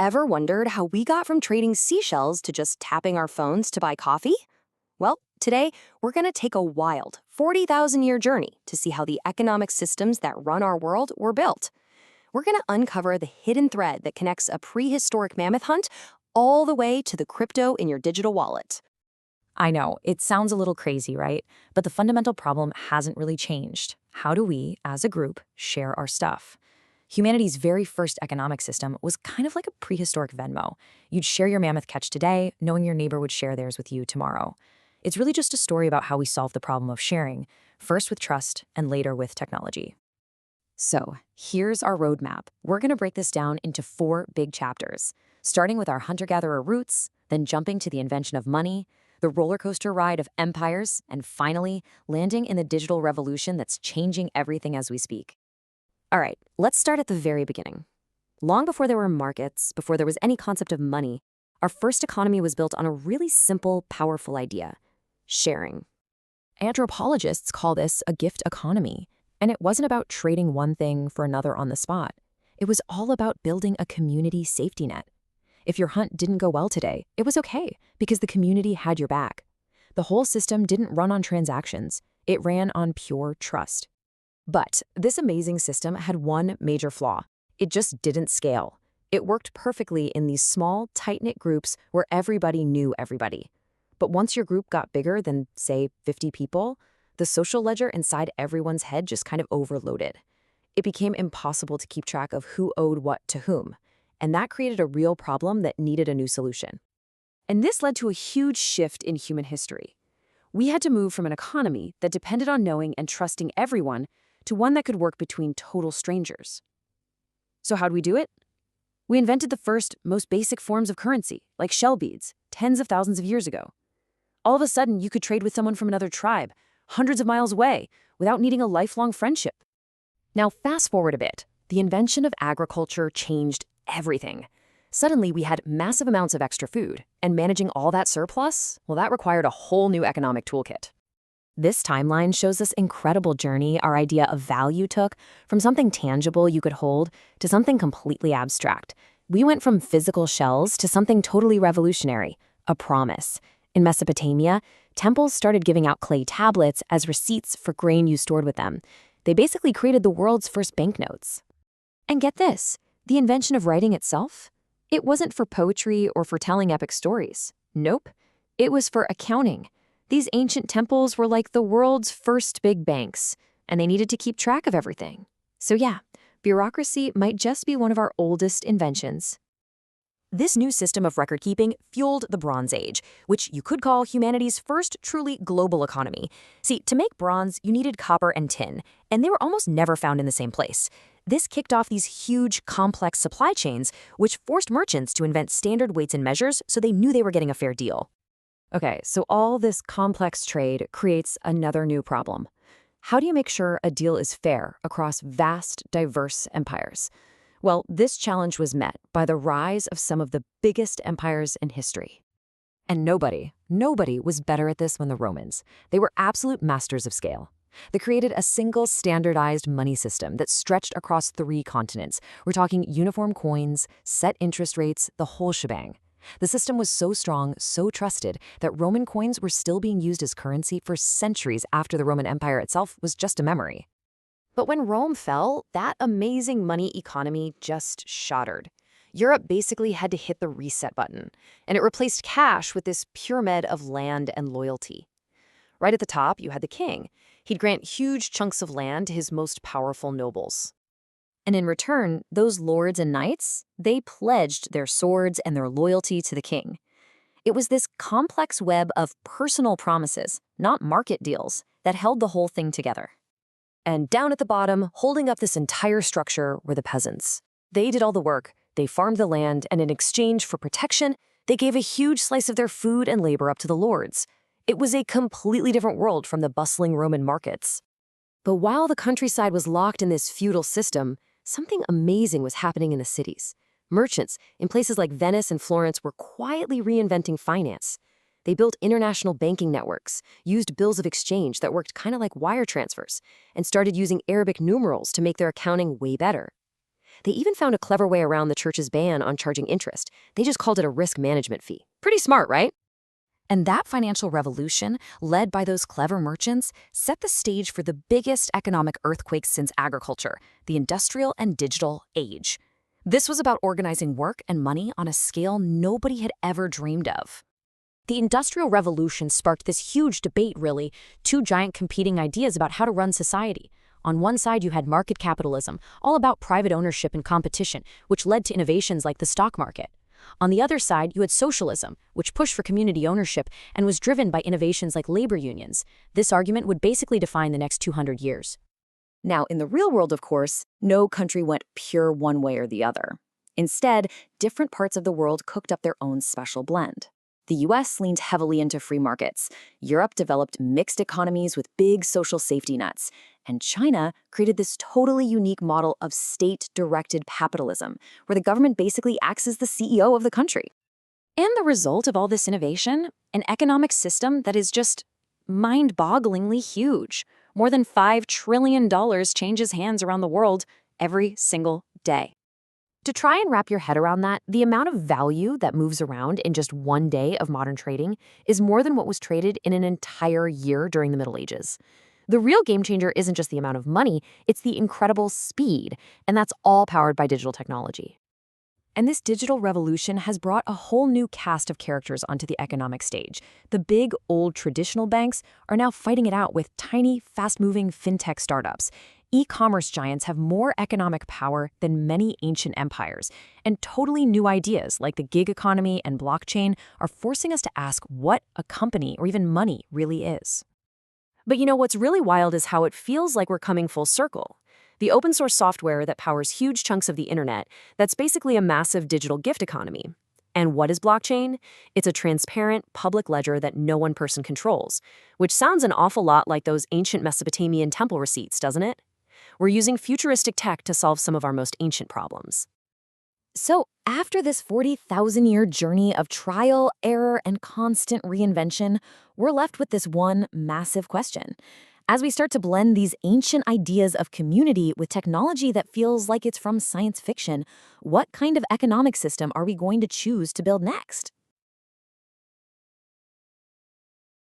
Ever wondered how we got from trading seashells to just tapping our phones to buy coffee? Well, today we're going to take a wild 40,000-year journey to see how the economic systems that run our world were built. We're going to uncover the hidden thread that connects a prehistoric mammoth hunt all the way to the crypto in your digital wallet. I know, it sounds a little crazy, right? But the fundamental problem hasn't really changed. How do we, as a group, share our stuff? Humanity's very first economic system was kind of like a prehistoric Venmo. You'd share your mammoth catch today, knowing your neighbor would share theirs with you tomorrow. It's really just a story about how we solve the problem of sharing, first with trust and later with technology. So, here's our roadmap. We're going to break this down into 4 big chapters, starting with our hunter-gatherer roots, then jumping to the invention of money, the roller coaster ride of empires, and finally, landing in the digital revolution that's changing everything as we speak. All right, let's start at the very beginning. Long before there were markets, before there was any concept of money, our first economy was built on a really simple, powerful idea: sharing. Anthropologists call this a gift economy, and it wasn't about trading one thing for another on the spot. It was all about building a community safety net. If your hunt didn't go well today, it was okay, because the community had your back. The whole system didn't run on transactions. It ran on pure trust. But this amazing system had one major flaw. It just didn't scale. It worked perfectly in these small, tight-knit groups where everybody knew everybody. But once your group got bigger than, say, 50 people, the social ledger inside everyone's head just kind of overloaded. It became impossible to keep track of who owed what to whom, and that created a real problem that needed a new solution. And this led to a huge shift in human history. We had to move from an economy that depended on knowing and trusting everyone to one that could work between total strangers. So how'd we do it? We invented the first, most basic forms of currency, like shell beads, tens of thousands of years ago. All of a sudden, you could trade with someone from another tribe, hundreds of miles away, without needing a lifelong friendship. Now, fast forward a bit. The invention of agriculture changed everything. Suddenly, we had massive amounts of extra food, and managing all that surplus, well, that required a whole new economic toolkit. This timeline shows this incredible journey our idea of value took from something tangible you could hold to something completely abstract. We went from physical shells to something totally revolutionary: a promise. In Mesopotamia, temples started giving out clay tablets as receipts for grain you stored with them. They basically created the world's first banknotes. And get this, the invention of writing itself? It wasn't for poetry or for telling epic stories. Nope, it was for accounting. These ancient temples were like the world's first big banks, and they needed to keep track of everything. So yeah, bureaucracy might just be one of our oldest inventions. This new system of record-keeping fueled the Bronze Age, which you could call humanity's first truly global economy. See, to make bronze, you needed copper and tin, and they were almost never found in the same place. This kicked off these huge, complex supply chains, which forced merchants to invent standard weights and measures so they knew they were getting a fair deal. Okay, so all this complex trade creates another new problem. How do you make sure a deal is fair across vast, diverse empires? Well, this challenge was met by the rise of some of the biggest empires in history. And nobody was better at this than the Romans. They were absolute masters of scale. They created a single standardized money system that stretched across 3 continents. We're talking uniform coins, set interest rates, the whole shebang. The system was so strong, so trusted, that Roman coins were still being used as currency for centuries after the Roman Empire itself was just a memory. But when Rome fell, that amazing money economy just shattered. Europe basically had to hit the reset button, and it replaced cash with this pyramid of land and loyalty. Right at the top, you had the king. He'd grant huge chunks of land to his most powerful nobles. And in return, those lords and knights, they pledged their swords and their loyalty to the king. It was this complex web of personal promises, not market deals, that held the whole thing together. And down at the bottom, holding up this entire structure, were the peasants. They did all the work, they farmed the land, and in exchange for protection, they gave a huge slice of their food and labor up to the lords. It was a completely different world from the bustling Roman markets. But while the countryside was locked in this feudal system, something amazing was happening in the cities. Merchants in places like Venice and Florence were quietly reinventing finance. They built international banking networks, used bills of exchange that worked kind of like wire transfers, and started using Arabic numerals to make their accounting way better. They even found a clever way around the church's ban on charging interest. They just called it a risk management fee. Pretty smart, right? And that financial revolution, led by those clever merchants, set the stage for the biggest economic earthquake since agriculture, the industrial and digital age. This was about organizing work and money on a scale nobody had ever dreamed of. The Industrial Revolution sparked this huge debate, really, two giant competing ideas about how to run society. On one side, you had market capitalism, all about private ownership and competition, which led to innovations like the stock market. On the other side, you had socialism, which pushed for community ownership and was driven by innovations like labor unions. This argument would basically define the next 200 years. Now, in the real world, of course, no country went pure one way or the other. Instead, different parts of the world cooked up their own special blend. The US leaned heavily into free markets. Europe developed mixed economies with big social safety nets. And China created this totally unique model of state-directed capitalism, where the government basically acts as the CEO of the country. And the result of all this innovation? An economic system that is just mind-bogglingly huge. More than $5 trillion changes hands around the world every single day. To try and wrap your head around that, the amount of value that moves around in just one day of modern trading is more than what was traded in an entire year during the Middle Ages. The real game changer isn't just the amount of money, it's the incredible speed, and that's all powered by digital technology. And this digital revolution has brought a whole new cast of characters onto the economic stage. The big, old traditional banks are now fighting it out with tiny, fast-moving fintech startups. E-commerce giants have more economic power than many ancient empires, and totally new ideas like the gig economy and blockchain are forcing us to ask what a company or even money really is. But you know what's really wild is how it feels like we're coming full circle. The open source software that powers huge chunks of the internet, that's basically a massive digital gift economy. And what is blockchain? It's a transparent, public ledger that no one person controls, which sounds an awful lot like those ancient Mesopotamian temple receipts, doesn't it? We're using futuristic tech to solve some of our most ancient problems. So, after this 40,000-year journey of trial, error, and constant reinvention, we're left with this one massive question. As we start to blend these ancient ideas of community with technology that feels like it's from science fiction, what kind of economic system are we going to choose to build next?